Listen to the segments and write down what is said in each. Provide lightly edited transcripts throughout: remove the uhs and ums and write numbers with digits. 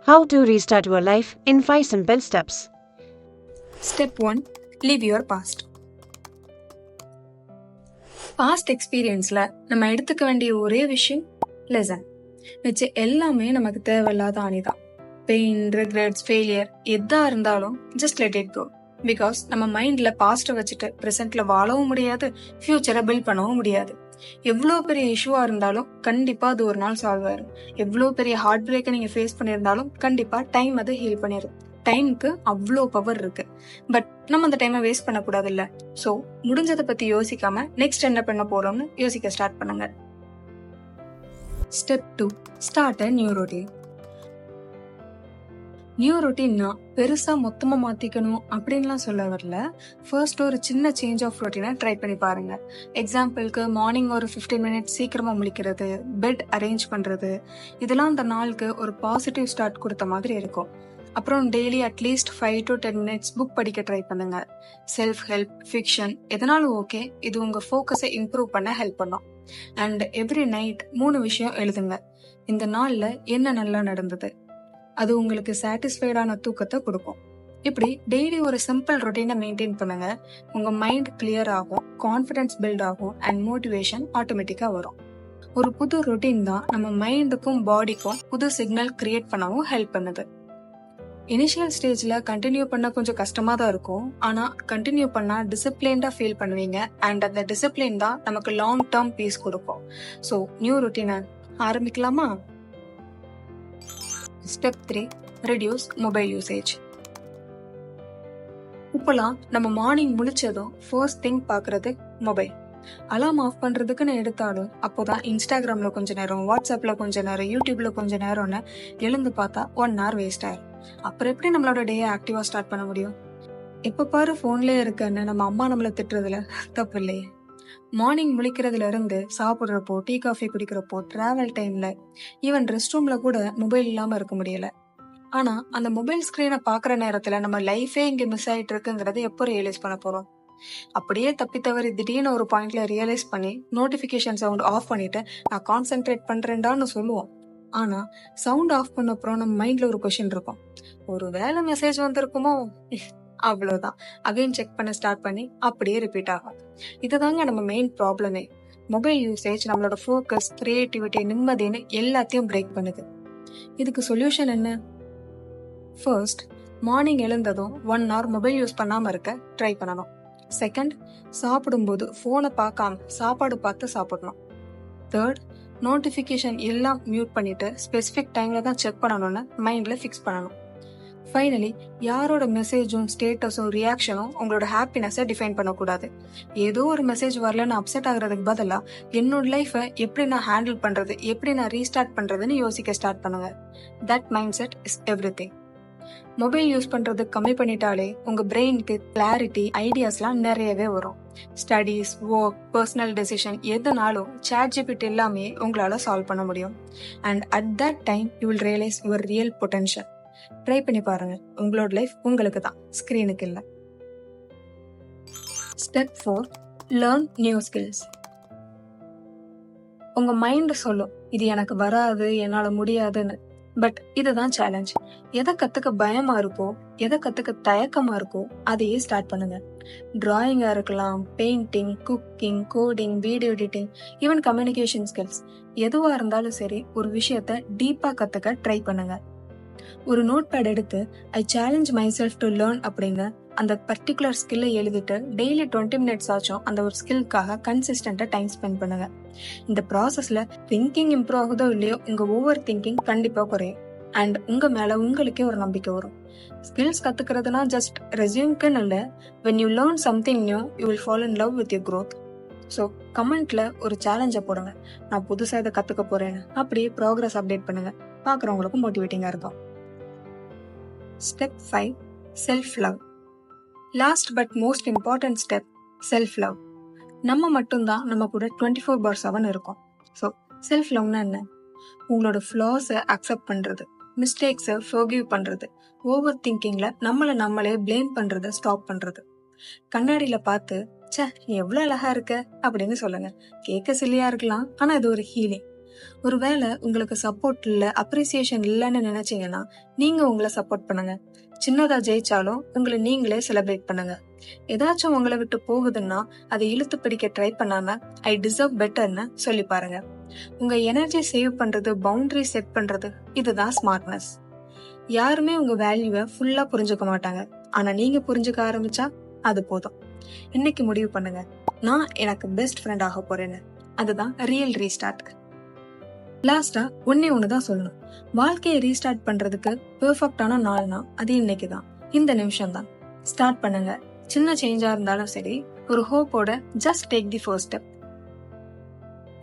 How to restart your life in 5 simple steps. Step 1. Live your past. Past எக்ஸ்பீரியன்ஸ்ல நம்ம எடுத்துக்க வேண்டிய ஒரே விஷயம் லெசன். வச்சு எல்லாமே நமக்கு தேவையில்லாத ஆணிதான். பெயின், ரிக்ரெட்ஸ், ஃபெயிலியர் எதா இருந்தாலும் just let it go. Because நம்ம மைண்ட்ல பாஸ்ட்டை வச்சுட்டு ப்ரெசென்ட்ல வாழவும் முடியாது, ஃபியூச்சரை பில்ட் பண்ணவும் முடியாது. எவ்வளோ பெரிய இஷ்யூவா இருந்தாலும் கண்டிப்பா அது ஒரு நாள் சால்வ் ஆயிரும். எவ்வளோ பெரிய ஹார்ட் பிரேக்கை நீங்க ஃபேஸ் பண்ணியிருந்தாலும் கண்டிப்பா டைம் அதை ஹீல் பண்ணிடும். டைமுக்கு அவ்வளோ பவர் இருக்கு. பட் நம்ம அந்த டைமை வேஸ்ட் பண்ணக்கூடாது இல்ல. ஸோ முடிஞ்சதை பத்தி யோசிக்காம நெக்ஸ்ட் என்ன பண்ண போறோம்னு யோசிக்க ஸ்டார்ட் பண்ணுங்க. Step 2. Start a new routine. New ரொட்டீன்னா பெருசா மொத்தமா மாத்திக்கணும் அப்படின்லாம் சொல்ல வரல. ஃபர்ஸ்ட் ஒரு சின்ன சேஞ்ச் ஆஃப் ரொட்டீனை ட்ரை பண்ணி பாருங்க. எக்ஸாம்பிளுக்கு மார்னிங் ஒரு 15 மினிட்ஸ் சீக்கிரமா முழிக்கிறது, பெட் அரேஞ்ச் பண்றது, இதெல்லாம் அந்த நாளுக்கு ஒரு பாசிட்டிவ் ஸ்டார்ட் கொடுத்த மாதிரி இருக்கும். அப்புறம் daily at least 5 to 10 minutes book படிக்க ட்ரை பண்ணுங்க. செல்ஃப் ஹெல்ப், ஃபிக்ஷன் எதனாலும் ஓகே, இது உங்க ஃபோக்கஸை இம்ப்ரூவ் பண்ண ஹெல்ப் பண்ணும். அண்ட் எவ்ரி நைட் 3 விஷயம் எழுதுங்க. இந்த நாள்ல என்ன நல்லா நடந்தது, அது உங்களுக்கு சாட்டிஸ்ஃபைடான தூக்கத்தை கொடுக்கும். இப்படி டெய்லி ஒரு சிம்பிள் ரொட்டீனை மெயின்டைன் பண்ணுங்க. உங்க மைண்ட் கிளியர் ஆகும், கான்ஃபிடன்ஸ் பில்ட் ஆகும் அண்ட் மோட்டிவேஷன் ஆட்டோமேட்டிக்கா வரும். ஒரு புது ரொட்டீன் தான் நம்ம மைண்டுக்கும் பாடிக்கும் புது சிக்னல் கிரியேட் பண்ணவும் ஹெல்ப் பண்ணுது. இனிஷியல் ஸ்டேஜ்ல கண்டினியூ பண்ண கொஞ்சம் கஷ்டமா தான் இருக்கும். ஆனா கண்டினியூ பண்ணா டிசிப்ளின்டா ஃபீல் பண்ணுவீங்க அண்ட் அந்த டிசிப்ளின் தான் நமக்கு லாங் டேர்ம் பீஸ் கொடுக்கும். ஸோ நியூ ரொட்டீனை ஆரம்பிக்கலாமா? ஸ்டெப் 3. Reduce mobile usage. இப்போலாம் நம்ம மார்னிங் முழிச்சதும் ஃபர்ஸ்ட் திங் பாக்குறது மொபைல். அலாம் ஆஃப் பண்றதுக்குன்னு எடுத்தாலும் அப்போதான் இன்ஸ்டாகிராம்ல கொஞ்ச நேரம், வாட்ஸ்அப்ல கொஞ்ச நேரம், யூடியூப்ல கொஞ்ச நேரம்னு எழுந்து பார்த்தா 1 hour வேஸ்ட் ஆயிரும். அப்புறம் எப்படி நம்மளோட டே ஆக்டிவா ஸ்டார்ட் பண்ண முடியும்? எப்ப பாரு போன்லயே இருக்கன்னு நம்ம அம்மா நம்மள திட்டுறதுல தப்பு இல்லையே. மார்னிங் முழிக்கிறதுல இருந்து சாப்பிடுறப்போ, டீ காஃபி குடிக்கிறப்போ, டிராவல் டைம்ல, ஈவன் ரெஸ்ட் ரூம்ல கூட மொபைல் இல்லாம இருக்க முடியல. ஆனா அந்த மொபைல் ஸ்கிரீனை பாக்குற நேரத்துல நம்ம லைஃபே இங்க மிஸ் ஆயிட்டு இருக்குங்கிறத எப்போ ரியலைஸ் பண்ண போறோம்? அப்படியே தப்பி தவறி திடீர்னு ஒரு பாயிண்ட்ல ரியலைஸ் பண்ணி நோட்டிபிகேஷன் சவுண்ட் ஆஃப் பண்ணிட்டு நான் கான்சென்ட்ரேட் பண்றேன்டான்னு சொல்லுவோம். ஆனா சவுண்ட் ஆஃப் பண்ண அப்புறம் நம்ம மைண்ட்ல ஒரு கொஸ்டின் இருக்கும், ஒரு வேலை மெசேஜ் வந்திருக்குமோ, அவ்வளவுதான். அகைன் செக் பண்ண ஸ்டார்ட் பண்ணி அப்படியே ரிப்பீட் ஆகும். இதுதாங்க நம்ம மெயின் ப்ராப்ளமே. மொபைல் யூசேஜ் நம்மளோட ஃபோக்கஸ், கிரியேட்டிவிட்டி, நிம்மதின்னு எல்லாத்தையும் பிரேக் பண்ணுது. இதுக்கு சொல்யூஷன் என்ன? ஃபர்ஸ்ட், மார்னிங் எழுந்ததும் 1 hour மொபைல் யூஸ் பண்ணாம இருக்க ட்ரை பண்ணணும். செகண்ட், சாப்பிடும்போது போனை பார்க்காம சாப்பாடு பார்த்து சாப்பிடணும். தேர்ட், நோட்டிபிகேஷன் எல்லாம் மியூட் பண்ணிட்டு ஸ்பெசிபிக் டைம்ல தான் செக் பண்ணணும்னு மைண்ட்ல ஃபிக்ஸ் பண்ணணும். ஃபைனலி, யாரோட மெசேஜும் ஸ்டேட்டஸும் ரியாக்ஷனும் உங்களோட ஹாப்பினஸை டிஃபைன் பண்ணக்கூடாது. ஏதோ ஒரு மெசேஜ் வரலன்னு அப்செட் ஆகுறதுக்கு பதிலாக என்னோட லைஃபை எப்படி நான் ஹேண்டில் பண்றது, எப்படி நான் ரீஸ்டார்ட் பண்றதுன்னு யோசிக்க ஸ்டார்ட் பண்ணுங்க. That mind set is everything. Mobile use பண்றது கம்மி பண்ணிட்டாலே உங்க பிரெயினுக்கு கிளாரிட்டி, ஐடியாஸ்லாம் நிறையவே வரும். ஸ்டடீஸ், ஒர்க், பர்சனல் டெசிஷன் எதுனாலும் ChatGPT எல்லாமே உங்களால சால்வ் பண்ண முடியும். And at that time you will realise your real potential. Try பண்ணி பாருங்க. உங்களோட லைஃப் உங்களுக்கு தான், ஸ்கிரீனுக்கு இல்ல. ஸ்டெப் 4. Learn new skills. உங்க மைண்ட் சொல்லும், இது எனக்கு வராது, என்னால முடியாதுன்னு. பட் இதுதான் சேலஞ்ச். எதை கத்துக்க பயமா இருக்கோ, எதை கத்துக்க தயக்கமா இருக்கோ அதையே ஸ்டார்ட் பண்ணுங்க. டிராயிங்கா இருக்கலாம், painting, cooking, coding, video editing, even communication skills, எதுவா இருந்தாலும் சரி ஒரு விஷயத்த டீப்பா கத்துக்க ட்ரை பண்ணுங்க. ஒரு நோட் பேட் எடுத்து ஐ challenge my self to learn அப்படின்னு அந்த பர்டிகுலர் ஸ்கில்லை எழுதிட்டு டெய்லி 20 மினிட்ஸ் ஆச்சும் அந்த ஒரு ஸ்கில்காக கன்சிஸ்டண்டா டைம் ஸ்பெண்ட் பண்ணுங்க. இந்த ப்ராசஸ்ல திங்கிங் இம்ப்ரூவ் ஆகுதோ இல்லையோ, உங்க ஓவர் திங்கிங் கண்டிப்பா குறையும் அண்ட் உங்க மேல உங்களுக்கே ஒரு நம்பிக்கை வரும். ஸ்கில்ஸ் கத்துக்கிறதுனா ஜஸ்ட் ரெஸ்யூம்க்குன்னு இல்லை. When you learn something new you will fall in love with your growth. So கமெண்ட்ல ஒரு சேலஞ்சை போடுங்க, நான் புதுசா இதை கத்துக்க போறேன்னு. அப்படியே ப்ராக்ரஸ் அப்டேட் பண்ணுங்க, பாக்குறவங்களுக்கும் மோட்டிவேட்டிங்கா இருக்கும். Step 5. Self-love. Last but most important step, self love. நம்ம மட்டும்தான் நம்ம கூட 24/7 இருக்கும். ஸோ செல்ஃப் லவ்னா என்ன? உங்களோட ஃப்ளாஸை அக்செப்ட் பண்றது, மிஸ்டேக்ஸை ஃபர்கிவ் பண்றது, ஓவர் திங்கிங்ல நம்மளே பிளேம் பண்றதை ஸ்டாப் பண்றது. கண்ணாடியில பார்த்து ச்சே நீ எவ்வளவு அழகா இருக்க அப்படின்னு சொல்லுங்க. கேட்க சில்லியா இருக்கலாம், ஆனா இது ஒரு ஹீலிங். ஒருவேளை உங்களுக்கு சப்போர்ட் இல்ல, அப்ரிசியேஷன் இல்லைன்னு நினைச்சீங்கன்னா நீங்க உங்களை சப்போர்ட் பண்ணுங்க. சின்னதா ஜெயிச்சாலும் உங்களை நீங்களே செலிப்ரேட் பண்ணுங்க. ஏதாச்சும் உங்களை விட்டு போகுதுன்னா அதை இழுத்து பிடிக்க ட்ரை பண்ணாம ஐ டிசர்வ் பெட்டர்னு சொல்லி பாருங்க. உங்க எனர்ஜி சேவ் பண்றது, பவுண்டரி செட் பண்றது, இதுதான் ஸ்மார்ட்னஸ். யாருமே உங்க வேல்யூவை ஃபுல்லா புரிஞ்சுக்க மாட்டாங்க. ஆனா நீங்க புரிஞ்சுக்க ஆரம்பிச்சா அது போதும். இன்னைக்கு முடிவு பண்ணுங்க, நான் எனக்கு பெஸ்ட் ஃப்ரெண்ட் ஆக போறேன்னு. அதுதான் ரியல் ரீஸ்டார்ட். லாஸ்டா ஒண்ணுதான் சொல்லணும். வாழ்க்கையை ரீஸ்டார்ட் பண்றதுக்கு பெர்ஃபெக்டான நாள்னா அது இன்னைக்குதான், இந்த நிமிஷம் தான். ஸ்டார்ட் பண்ணுங்க. சின்ன சேஞ்சா இருந்தாலும் சரி, ஒரு ஹோப்போட just take the first step.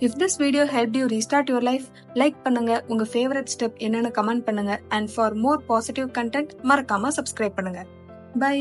If this video help you restart your life, like பண்ணுங்க, உங்க ஃபேவரட் ஸ்டெப் என்னன்னு கமெண்ட் பண்ணுங்க. And for more positive content மறக்காம சப்ஸ்கிரைப் பண்ணுங்க. பை.